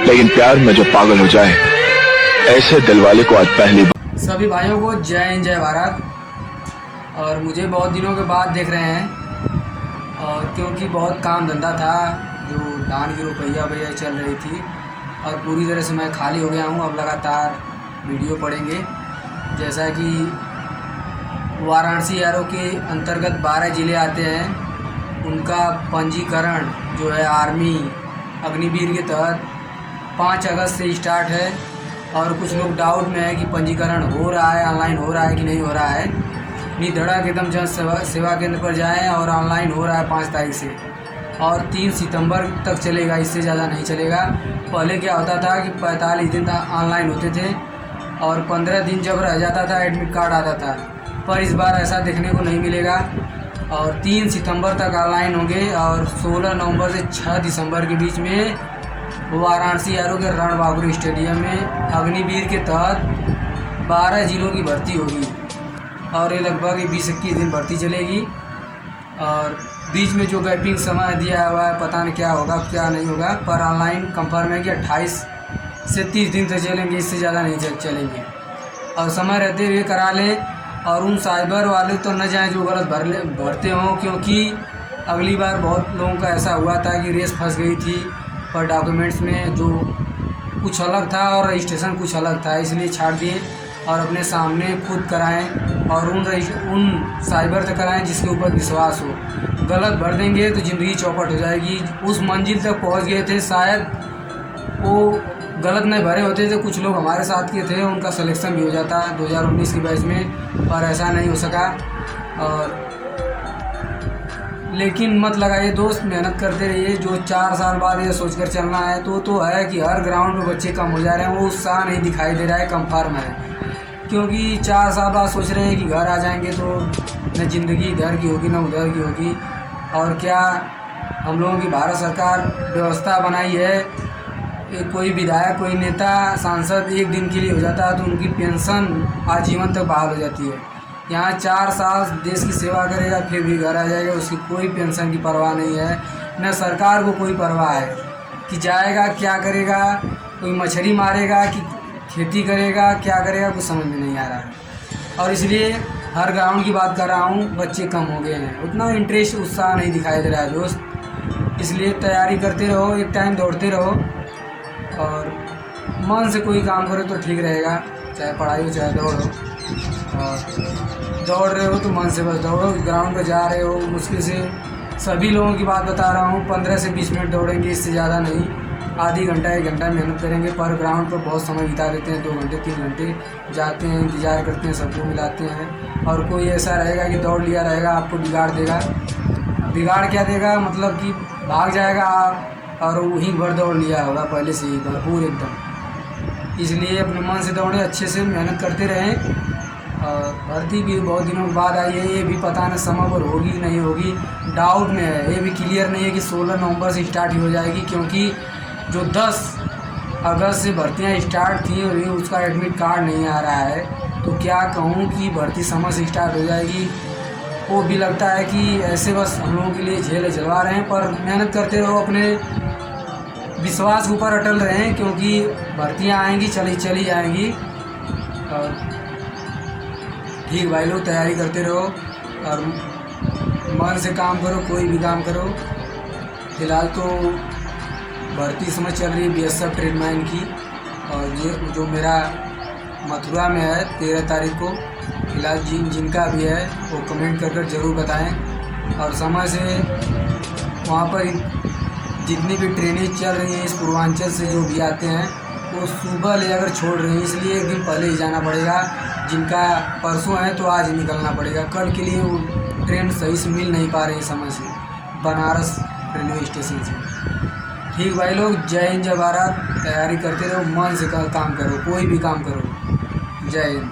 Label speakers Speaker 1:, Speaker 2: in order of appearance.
Speaker 1: लेकिन प्यार में जो पागल हो जाए ऐसे दिलवाले को आज पहली बार।
Speaker 2: सभी भाइयों को जय हिंद जय भारत। और मुझे बहुत दिनों के बाद देख रहे हैं, और क्योंकि बहुत काम धंधा था, जो धान की रुपया भैया चल रही थी और पूरी तरह से मैं खाली हो गया हूँ। अब लगातार वीडियो पड़ेंगे, जैसा कि वाराणसी आरओ के अंतर्गत 12 ज़िले आते हैं। उनका पंजीकरण जो है आर्मी अग्निवीर के तहत 5 अगस्त से स्टार्ट है। और कुछ लोग डाउट में है कि पंजीकरण हो रहा है, ऑनलाइन हो रहा है कि नहीं हो रहा है। निधड़क एकदम जन सेवा केंद्र पर जाएं, और ऑनलाइन हो रहा है 5 तारीख से, और 3 सितंबर तक चलेगा, इससे ज़्यादा नहीं चलेगा। पहले क्या होता था कि 45 दिन ऑनलाइन होते थे और 15 दिन जब रह जाता था एडमिट कार्ड आता था, पर इस बार ऐसा देखने को नहीं मिलेगा। और 3 सितंबर तक ऑनलाइन होंगे, और 16 नवंबर से 6 दिसंबर के बीच में वाराणसी आरओ के रणबांकुर स्टेडियम में अग्निवीर के तहत 12 ज़िलों की भर्ती होगी। और ये लगभग 20-21 दिन भर्ती चलेगी। और बीच में जो गैपिंग समय दिया हुआ है, पता नहीं क्या होगा क्या नहीं होगा, पर ऑनलाइन कंफर्म है कि 28 से 30 दिन तक चलेंगे, इससे ज़्यादा नहीं चलेंगे। और समय रहते हुए करा लें, और उन साइबर वाले तो न जाएं जो गलत भरते हों, क्योंकि अगली बार बहुत लोगों का ऐसा हुआ था कि रेस फंस गई थी, पर डॉक्यूमेंट्स में जो कुछ अलग था और रजिस्ट्रेशन कुछ अलग था, इसलिए छाड़ दिए। और अपने सामने खुद कराएं, और उन साइबर तक कराएं जिसके ऊपर विश्वास हो। गलत भर देंगे तो ज़िंदगी चौपट हो जाएगी। उस मंजिल तक पहुंच गए थे, शायद वो गलत नहीं भरे होते थे, कुछ लोग हमारे साथ के थे, उनका सिलेक्शन भी हो जाता 2019 की बैच में, पर ऐसा नहीं हो सका। और लेकिन मत लगाइए दोस्त, मेहनत करते रहिए। जो 4 साल बाद ये सोचकर चलना है तो है कि हर ग्राउंड में बच्चे कम हो जा रहे हैं, वो उत्साह नहीं दिखाई दे रहा है, कंफर्म है। क्योंकि 4 साल बाद सोच रहे हैं कि घर आ जाएंगे तो न ज़िंदगी इधर की होगी न उधर की होगी। और क्या हम लोगों की भारत सरकार व्यवस्था बनाई है, कोई विधायक कोई नेता सांसद 1 दिन के लिए हो जाता है तो उनकी पेंशन आजीवन तक बहाल हो जाती है। यहाँ 4 साल देश की सेवा करेगा फिर भी घर आ जाएगा, उसकी कोई पेंशन की परवाह नहीं है, न सरकार को कोई परवाह है कि जाएगा क्या करेगा, कोई मछली मारेगा कि खेती करेगा, क्या करेगा, कुछ समझ में नहीं आ रहा है। और इसलिए हर ग्राउंड की बात कर रहा हूँ, बच्चे कम हो गए हैं, उतना इंटरेस्ट उत्साह नहीं दिखाई दे रहा है दोस्त। इसलिए तैयारी करते रहो, एक टाइम दौड़ते रहो, और मन से कोई काम करो तो ठीक रहेगा, चाहे पढ़ाई हो चाहे दौड़ हो। और दौड़ रहे हो तो मन से बस दौड़ो, ग्राउंड पर जा रहे हो मुश्किल से, सभी लोगों की बात बता रहा हूँ, 15 से 20 मिनट दौड़ेंगे, इससे ज़्यादा नहीं। आधी घंटा 1 घंटा मेहनत करेंगे, पर ग्राउंड पर बहुत समय बिता देते हैं, 2 घंटे 3 घंटे जाते हैं, इंतज़ार करते हैं, सबको मिलाते हैं। और कोई ऐसा रहेगा कि दौड़ लिया रहेगा, आपको बिगाड़ देगा। बिगाड़ क्या देगा, मतलब कि भाग जाएगा आप, और वहीं भर दौड़ लिया होगा पहले से ही भरपूर एकदम। इसलिए अपने मन से दौड़ें, अच्छे से मेहनत करते रहें। और भर्ती भी बहुत दिनों के बाद आई है, ये भी पता नहीं समय पर होगी नहीं होगी, डाउट में है। ये भी क्लियर नहीं है कि 16 नवंबर से स्टार्ट ही हो जाएगी, क्योंकि जो 10 अगस्त से भर्तियां स्टार्ट थी और उसका एडमिट कार्ड नहीं आ रहा है, तो क्या कहूँ कि भर्ती समय से स्टार्ट हो जाएगी। वो भी लगता है कि ऐसे बस हम लोगों के लिए झेल चलवा रहे हैं, पर मेहनत करते रहो, अपने विश्वास के ऊपर अटल रहें, क्योंकि भर्तियाँ आएंगी, चली जाएंगी। और ठीक भाई लोग, तैयारी करते रहो और मन से काम करो, कोई भी काम करो। फिलहाल तो भर्ती समझ चल रही है BSF ट्रेडमैन की, और ये जो मेरा मथुरा में है 13 तारीख को, फिलहाल जिनका भी है वो कमेंट कर ज़रूर बताएं। और समय से वहाँ पर जितनी भी ट्रेनें चल रही हैं इस पूर्वांचल से जो भी आते हैं, वो सुबह ले अगर छोड़ रहे हैं, इसलिए 1 दिन पहले ही जाना पड़ेगा। जिनका परसों है तो आज ही निकलना पड़ेगा, कल के लिए वो ट्रेन सही से मिल नहीं पा रही समय से बनारस रेलवे स्टेशन से। ठीक भाई लोग, जय हिंद जय भारत। तैयारी करते रहो, मन से काम करो, कोई भी काम करो। जय हिंद।